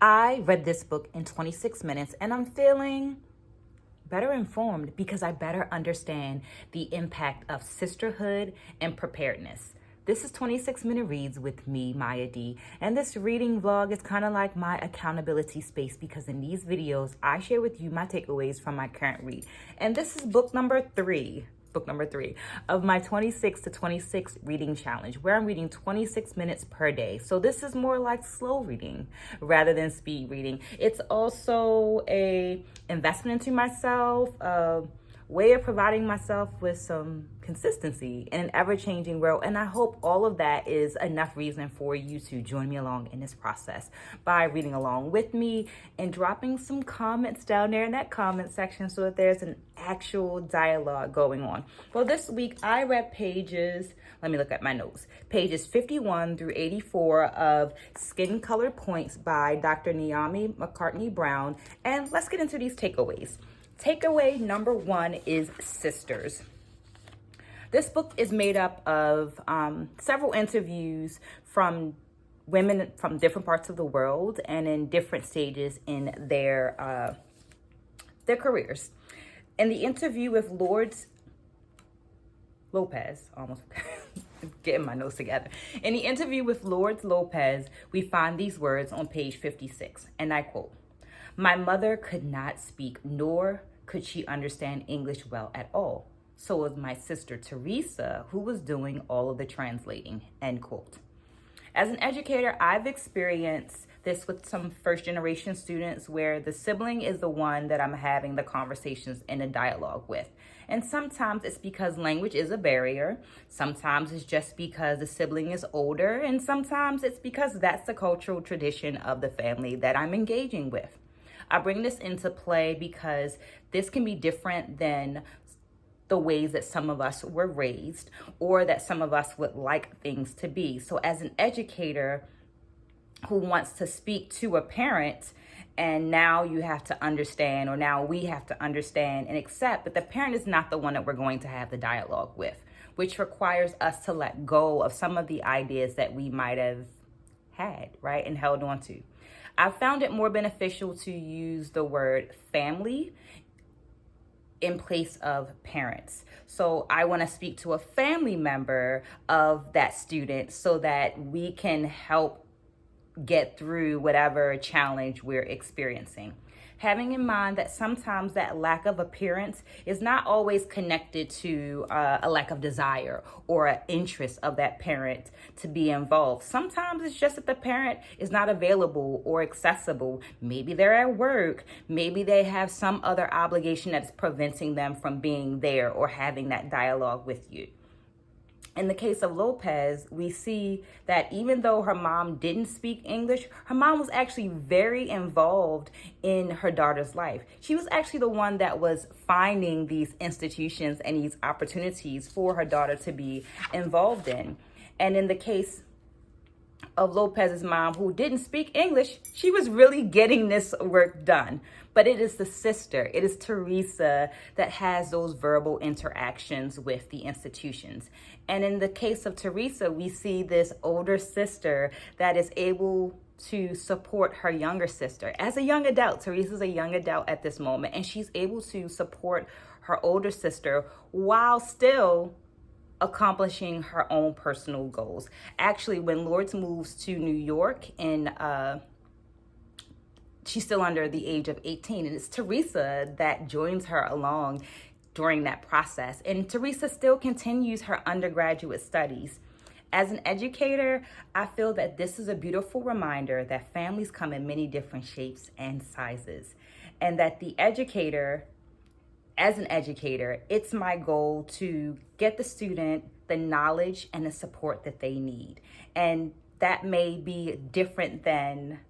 I read this book in 26 minutes and I'm feeling better informed because I better understand the impact of sisterhood and preparedness. This is 26-minute reads with me, Mya D, and this reading vlog is kind of like my accountability space because in these videos, I share with you my takeaways from my current read. And this is book number three of my 26 to 26 reading challenge, where I'm reading 26 minutes per day. So this is more like slow reading rather than speed reading. It's also a investment into myself, a way of providing myself with some consistency in an ever-changing world. And I hope all of that is enough reason for you to join me along in this process by reading along with me and dropping some comments down there in that comment section so that there's an actual dialogue going on. Well, this week I read pages, let me look at my notes, pages 51 through 84 of Skin Color Points by Dr. Naomi McCartney Brown. And let's get into these takeaways. Takeaway number one is sisters. This book is made up of several interviews from women from different parts of the world and in different stages in their careers. In the interview with Lopez, almost getting my notes together. In the interview with Lourdes Lopez, we find these words on page 56, and I quote, "My mother could not speak, nor could she understand English well at all. So was my sister Teresa, who was doing all of the translating," end quote. As an educator, I've experienced this with some first-generation students where the sibling is the one that I'm having the conversations and the dialogue with. And sometimes it's because language is a barrier. Sometimes it's just because the sibling is older. And sometimes it's because that's the cultural tradition of the family that I'm engaging with. I bring this into play because this can be different than the ways that some of us were raised or that some of us would like things to be. So as an educator who wants to speak to a parent, and now you have to understand, or now we have to understand and accept that the parent is not the one that we're going to have the dialogue with, which requires us to let go of some of the ideas that we might have had, right, and held on to. I found it more beneficial to use the word family in place of parents. So I want to speak to a family member of that student so that we can help get through whatever challenge we're experiencing. Having in mind that sometimes that lack of appearance is not always connected to a lack of desire or an interest of that parent to be involved. Sometimes it's just that the parent is not available or accessible. Maybe they're at work. Maybe they have some other obligation that's preventing them from being there or having that dialogue with you. In the case of Lopez, we see that even though her mom didn't speak English, her mom was actually very involved in her daughter's life. She was actually the one that was finding these institutions and these opportunities for her daughter to be involved in. And in the case of Lopez's mom, who didn't speak English, she was really getting this work done. But it is the sister, it is Teresa that has those verbal interactions with the institutions. And in the case of Teresa, we see this older sister that is able to support her younger sister. As a young adult, Teresa's a young adult at this moment, and she's able to support her older sister while still accomplishing her own personal goals. Actually, when Lourdes moves to New York she's still under the age of 18, and it's Teresa that joins her along during that process. And Teresa still continues her undergraduate studies. As an educator, I feel that this is a beautiful reminder that families come in many different shapes and sizes, and that as an educator, it's my goal to get the student the knowledge and the support that they need. And that may be different than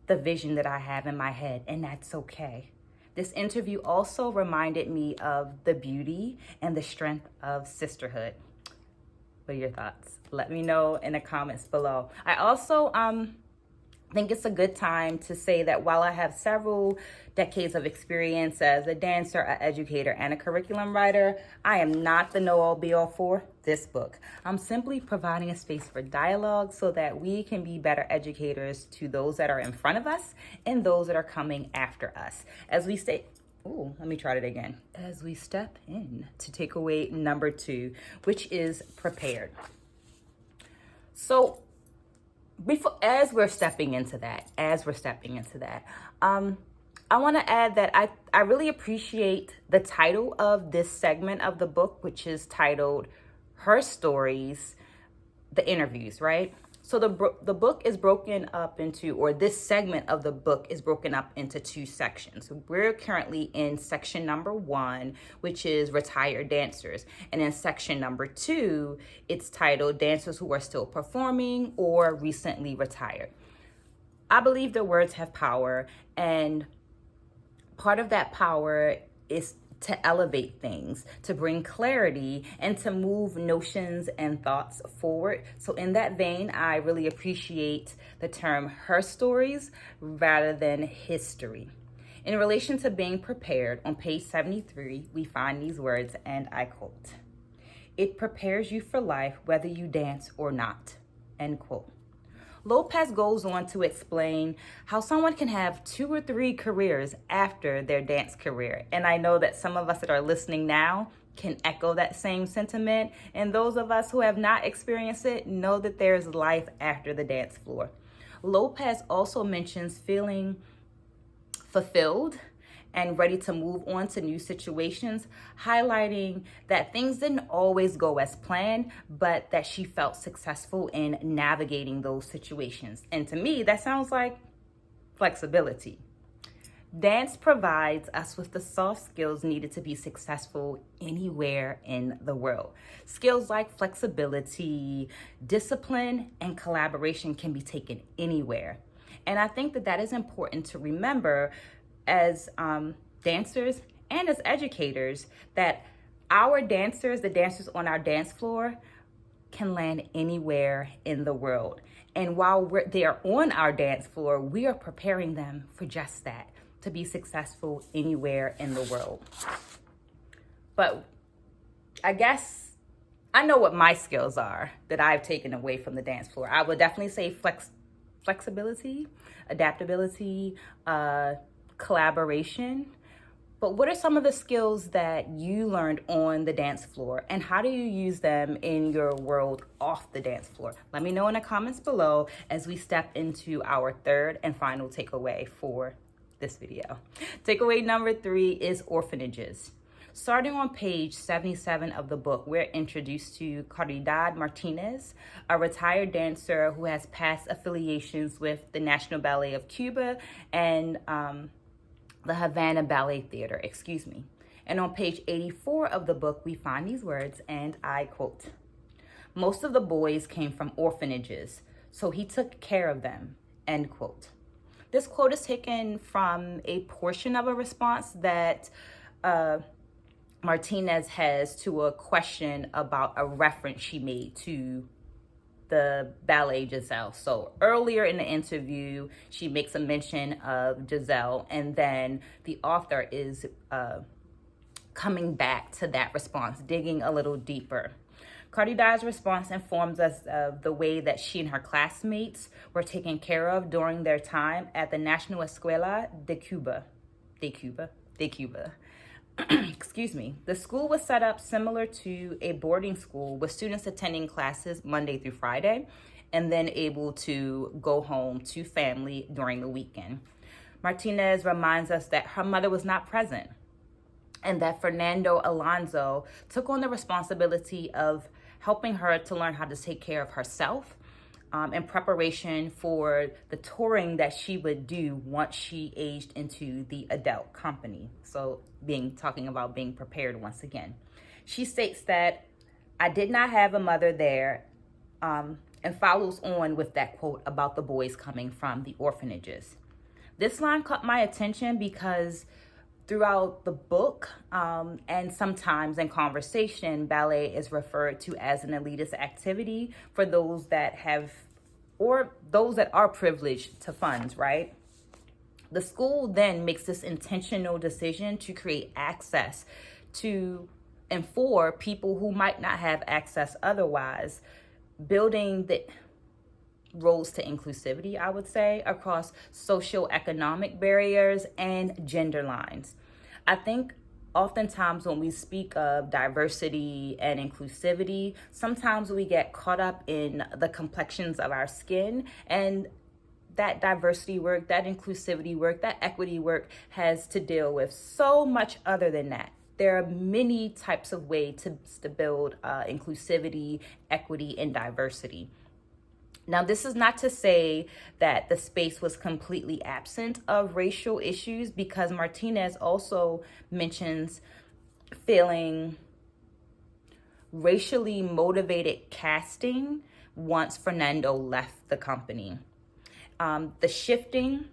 the vision that I have in my head, and that's okay. This interview also reminded me of the beauty and the strength of sisterhood. What are your thoughts? Let me know in the comments below. I also I think it's a good time to say that while I have several decades of experience as a dancer, an educator, and a curriculum writer, I am not the know-all be-all for this book. I'm simply providing a space for dialogue so that we can be better educators to those that are in front of us and those that are coming after us. As we stay, let me try it again. As we step in to takeaway number 2, which is prepared. So, as we're stepping into that, I want to add that I really appreciate the title of this segment of the book, which is titled Her Stories, the Interviews, right? So the book is broken up into, or this segment of the book is broken up into 2 sections. We're currently in section number 1, which is retired dancers. And in section number 2, it's titled Dancers Who Are Still Performing or Recently Retired. I believe the words have power, and part of that power is to elevate things, to bring clarity, and to move notions and thoughts forward. So in that vein, I really appreciate the term her stories rather than history. In relation to being prepared, on page 73, we find these words, and I quote, "It prepares you for life whether you dance or not," end quote. Lopez goes on to explain how someone can have 2 or 3 careers after their dance career. And I know that some of us that are listening now can echo that same sentiment. And those of us who have not experienced it know that there's life after the dance floor. Lopez also mentions feeling fulfilled and ready to move on to new situations, highlighting that things didn't always go as planned, but that she felt successful in navigating those situations. And to me, that sounds like flexibility. Dance provides us with the soft skills needed to be successful anywhere in the world. Skills like flexibility, discipline, and collaboration can be taken anywhere. And I think that is important to remember as dancers and as educators, that our dancers, the dancers on our dance floor, can land anywhere in the world. And while they are on our dance floor, we are preparing them for just that, to be successful anywhere in the world. But I guess I know what my skills are that I've taken away from the dance floor. I would definitely say flexibility, adaptability, collaboration. But what are some of the skills that you learned on the dance floor, and how do you use them in your world off the dance floor? Let me know in the comments below as we step into our 3rd and final takeaway for this video. Takeaway number 3 is orphanages. Starting on page 77 of the book, we're introduced to Caridad Martinez, a retired dancer who has past affiliations with the National Ballet of Cuba and the Havana Ballet Theater, And on page 84 of the book, we find these words, and I quote, "Most of the boys came from orphanages, so he took care of them," end quote. This quote is taken from a portion of a response that Martinez has to a question about a reference she made to the ballet Giselle. So earlier in the interview, she makes a mention of Giselle, and then the author is coming back to that response, digging a little deeper. Caridad's response informs us of the way that she and her classmates were taken care of during their time at the National Escuela de Cuba. The school was set up similar to a boarding school, with students attending classes Monday through Friday and then able to go home to family during the weekend. Martinez reminds us that her mother was not present and that Fernando Alonso took on the responsibility of helping her to learn how to take care of herself in preparation for the touring that she would do once she aged into the adult company. So talking about being prepared once again. She states that I did not have a mother there, and follows on with that quote about the boys coming from the orphanages. This line caught my attention because throughout the book, and sometimes in conversation, ballet is referred to as an elitist activity for those that have or those that are privileged to funds, right? The school then makes this intentional decision to create access to and for people who might not have access otherwise, building the roads to inclusivity, I would say, across socioeconomic barriers and gender lines. I think oftentimes when we speak of diversity and inclusivity, sometimes we get caught up in the complexions of our skin, and that diversity work, that inclusivity work, that equity work has to deal with so much other than that. There are many types of ways to build inclusivity, equity, and diversity. Now, this is not to say that the space was completely absent of racial issues, because Martinez also mentions feeling racially motivated casting once Fernando left the company. The shifting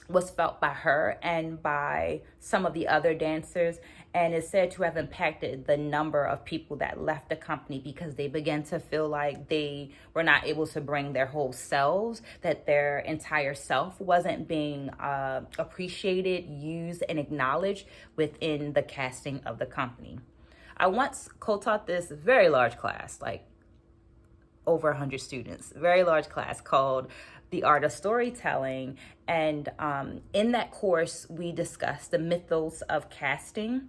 was felt by her and by some of the other dancers, and is said to have impacted the number of people that left the company because they began to feel like they were not able to bring their whole selves, that their entire self wasn't being appreciated, used, and acknowledged within the casting of the company. I once co-taught this very large class, like over 100 students, very large class called The Art of Storytelling. And in that course, we discussed the mythos of casting,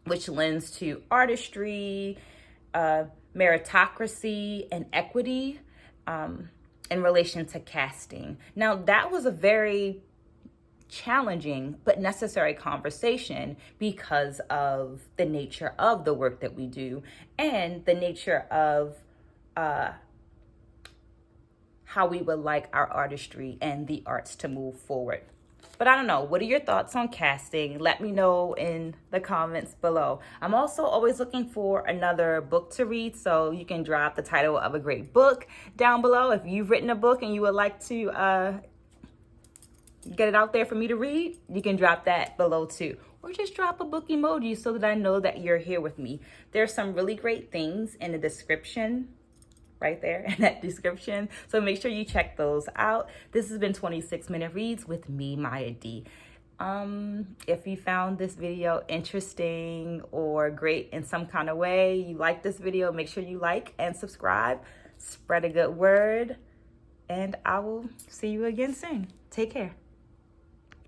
which lends to artistry, meritocracy, and equity in relation to casting. Now, that was a very challenging but necessary conversation because of the nature of the work that we do and the nature of how we would like our artistry and the arts to move forward. But I don't know, what are your thoughts on casting? Let me know in the comments below. I'm also always looking for another book to read, so you can drop the title of a great book down below. If you've written a book and you would like to get it out there for me to read, you can drop that below too. Or just drop a book emoji so that I know that you're here with me. There's some really great things in the description, right there in that description. So make sure you check those out. This has been 26 Minute Reads with me, Mya D. If you found this video interesting or great in some kind of way, you like this video, make sure you like and subscribe. Spread a good word, and I will see you again soon. Take care.